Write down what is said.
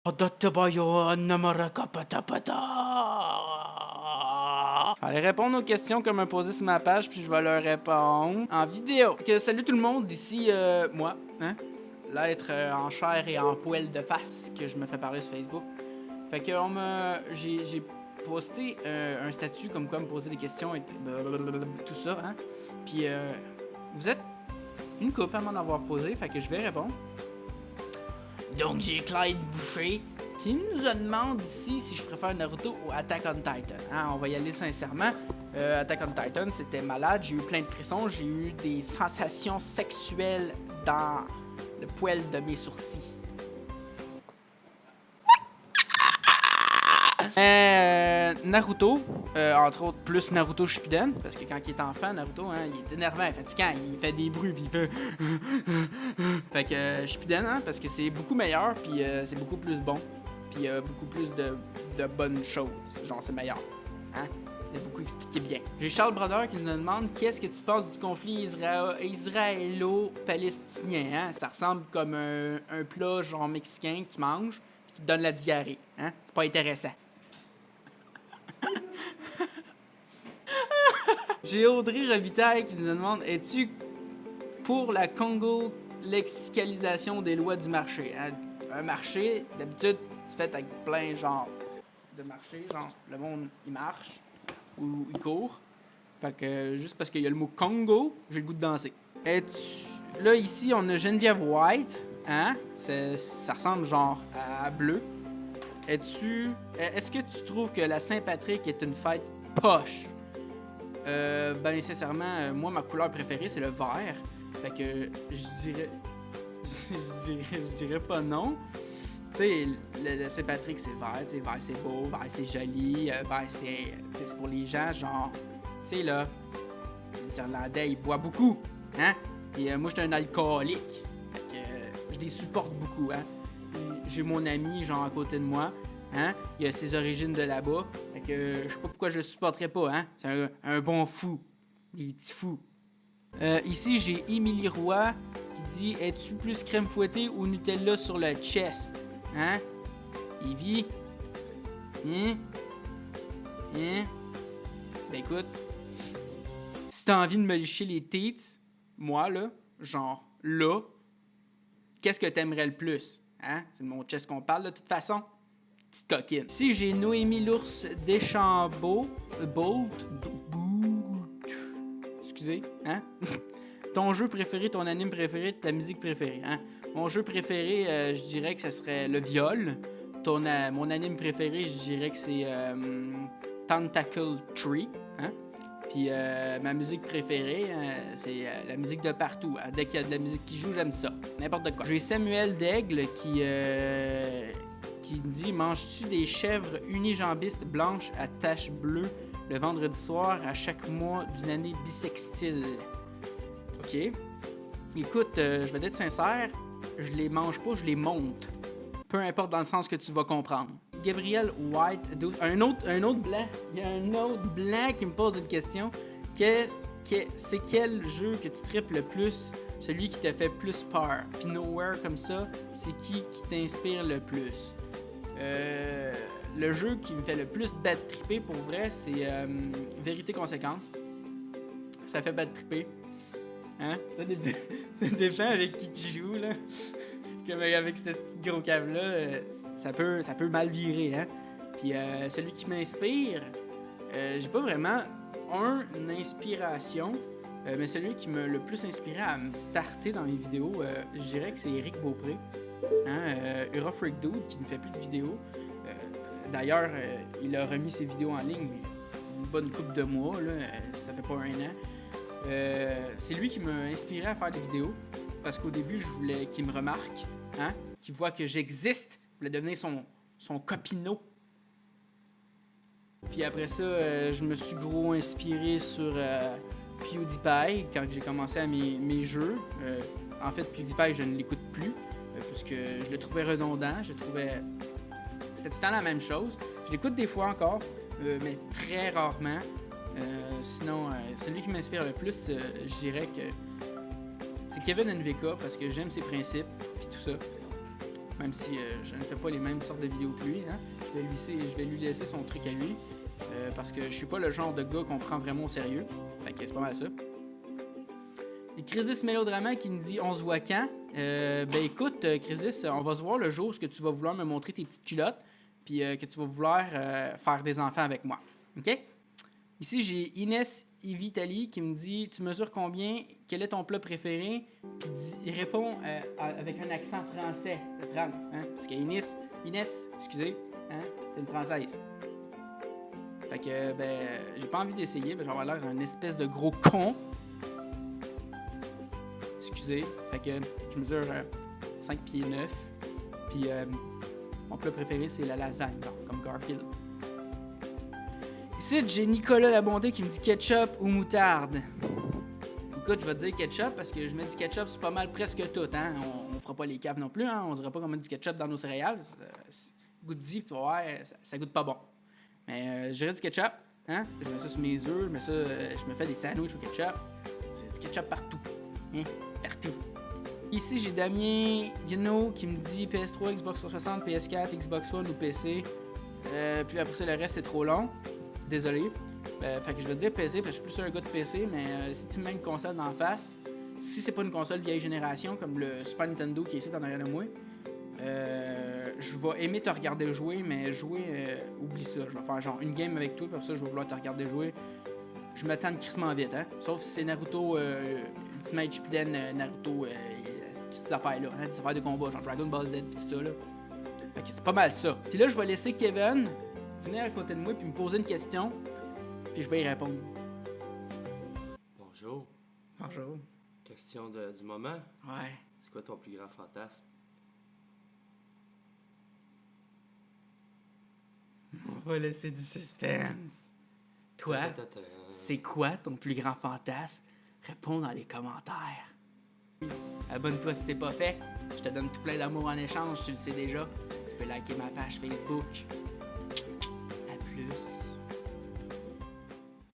J'allais répondre aux questions qu'on m'a posées sur ma page, puis je vais leur répondre en vidéo. Salut tout le monde, d'ici moi, hein? L'être en chair et en poêle de face que je me fais parler sur Facebook. Fait que j'ai posté un statut comme quoi me poser des questions et tout ça, hein? Puis vous êtes une couple à m'en avoir posé, fait que je vais répondre. Donc j'ai Clyde Boucher qui nous demande ici si je préfère Naruto ou Attack on Titan. Hein, on va y aller sincèrement. Attack on Titan, c'était malade. J'ai eu plein de frissons. J'ai eu des sensations sexuelles dans le poil de mes sourcils. Naruto, entre autres, plus Naruto Shippuden, parce que quand il est enfant, Naruto, hein, il est énervant, fatigant, il fait des bruits, puis il fait... Fait que Shippuden, hein, parce que c'est beaucoup meilleur, puis c'est beaucoup plus bon, puis beaucoup plus de bonnes choses, genre c'est meilleur, hein, c'est beaucoup expliqué bien. J'ai Charles Brodeur qui nous demande qu'est-ce que tu penses du conflit israélo-palestinien, hein, ça ressemble comme un plat genre mexicain que tu manges, puis qui te donne la diarrhée, hein, c'est pas intéressant. J'ai Audrey Robitaille qui nous demande: es-tu pour la congo-lexicalisation des lois du marché? Hein? Un marché, d'habitude, c'est fait avec plein genre de marchés, genre le monde il marche ou il court. Fait que juste parce qu'il y a le mot Congo, j'ai le goût de danser. Là ici on a Geneviève White, hein? Ça ressemble genre à bleu. Est-ce que tu trouves que la Saint-Patrick est une fête poche? Ben sincèrement, moi ma couleur préférée c'est le vert. Fait que je dirais pas non. Tu sais, le Saint-Patrick c'est vert, tu sais, vert c'est beau, vert c'est joli, vert c'est pour les gens genre, tu sais là, les Irlandais ils boivent beaucoup, hein? Et moi j'étais un alcoolique, fait que je les supporte beaucoup, hein? J'ai mon ami genre à côté de moi, hein? Il a ses origines de là-bas, fait que je sais pas pourquoi je le supporterais pas, hein? C'est un bon fou, des petits fous. Ici j'ai Émilie Roy qui dit: es-tu plus crème fouettée ou Nutella sur le chest? Hein? Evie? Hein? Hein? Ben écoute, si t'as envie de me licher les teats, moi là, genre là, qu'est-ce que t'aimerais le plus? Hein? C'est de mon chest qu'on parle de toute façon. Petite coquine. Ici, j'ai Noémie l'ours Deschambault. Excusez, hein? Ton jeu préféré, ton anime préféré, ta musique préférée, hein? Mon jeu préféré, je dirais que ça serait le viol. Mon anime préféré, je dirais que c'est Tentacle Tree, hein? Puis ma musique préférée, c'est la musique de partout. Hein? Dès qu'il y a de la musique qui joue, j'aime ça. N'importe quoi. J'ai Samuel Daigle qui me dit: manges-tu des chèvres unijambistes blanches à taches bleues le vendredi soir à chaque mois d'une année bissextile? Ok. Écoute, je vais être sincère, je les mange pas, je les monte. Peu importe dans le sens que tu vas comprendre. Gabriel White, un autre blanc. Il y a un autre blanc qui me pose une question. C'est quel jeu que tu tripes le plus, celui qui te fait plus peur? Puis Nowhere comme ça, c'est qui t'inspire le plus? Le jeu qui me fait le plus bad tripper pour vrai, c'est Vérité Conséquence. Ça fait bad tripper. Hein? Ça dépend avec qui tu joues, là. Comme avec ce petit gros cave-là, ça peut mal virer, hein? Puis celui qui m'inspire, j'ai pas vraiment une inspiration, mais celui qui m'a le plus inspiré à me starter dans mes vidéos, je dirais que c'est Eric Beaupré, hein? Euro Freak Dude, qui ne fait plus de vidéos. D'ailleurs, il a remis ses vidéos en ligne une bonne couple de mois, là, ça fait pas un an. C'est lui qui m'a inspiré à faire des vidéos, parce qu'au début, je voulais qu'il me remarque, hein, qu'il voit que j'existe, je voulais devenir son copineau. Puis après ça, je me suis gros inspiré sur PewDiePie quand j'ai commencé à mes jeux. En fait, PewDiePie, je ne l'écoute plus, parce que je le trouvais redondant, c'était tout le temps la même chose. Je l'écoute des fois encore, mais très rarement. Sinon, celui qui m'inspire le plus, je dirais que c'est Kevin NVK, parce que j'aime ses principes, puis tout ça. même si je ne fais pas les mêmes sortes de vidéos que lui. Hein. Je vais lui laisser son truc à lui, parce que je suis pas le genre de gars qu'on prend vraiment au sérieux. Fait que c'est pas mal ça. Et Crisis Mélodrama qui me dit « On se voit quand? » Ben écoute, Crisis, on va se voir le jour où tu vas vouloir me montrer tes petites culottes, puis que tu vas vouloir faire des enfants avec moi. OK? Ici, j'ai Inès Vitali qui me dit « Tu mesures combien? Quel est ton plat préféré? » Puis il répond avec un accent français de France. Hein? Parce que Inès, excusez, hein? C'est une Française. Fait que, ben, j'ai pas envie d'essayer, parce que j'aurais l'air d'un espèce de gros con. Excusez. Fait que je mesure 5 pieds 9. Puis mon plat préféré, c'est la lasagne, comme Garfield. Ici, j'ai Nicolas Labondé qui me dit ketchup ou moutarde. Écoute, je vais te dire ketchup parce que je mets du ketchup sur pas mal presque tout. Hein? On fera pas les caves non plus. Hein? On dirait pas qu'on met du ketchup dans nos céréales. Goûte dit, tu vas voir, ça goûte pas bon. Mais je dirais du ketchup. Hein? Je mets ça sur mes œufs. Je me fais des sandwichs au ketchup. C'est du ketchup partout. Hein? Partout. Ici, j'ai Damien Guinaud qui me dit PS3, Xbox 360, PS4, Xbox One ou PC. Puis après ça, le reste, c'est trop long. Désolé. Fait que je vais dire PC parce que je suis plus un gars de PC, mais si tu me mets une console d'en face, si c'est pas une console vieille génération comme le Super Nintendo qui est ici en arrière de moi, je vais aimer te regarder jouer, mais oublie ça. Je vais faire genre une game avec toi, puis après ça, je vais vouloir te regarder jouer. Je m'attends crissement vite, hein. Sauf si c'est Naruto, Ultimate Shippuden, Naruto, toutes ces affaires-là, hein, des affaires de combat, genre Dragon Ball Z, tout ça, là. Fait que c'est pas mal ça. Puis là, je vais laisser Kevin venir à côté de moi puis me poser une question, puis je vais y répondre. Bonjour. Bonjour. Question du moment. Ouais. C'est quoi ton plus grand fantasme? On va laisser du suspense. Toi, c'est quoi ton plus grand fantasme? Réponds dans les commentaires. Abonne-toi si c'est pas fait. Je te donne tout plein d'amour en échange, tu le sais déjà. Tu peux liker ma page Facebook. À plus.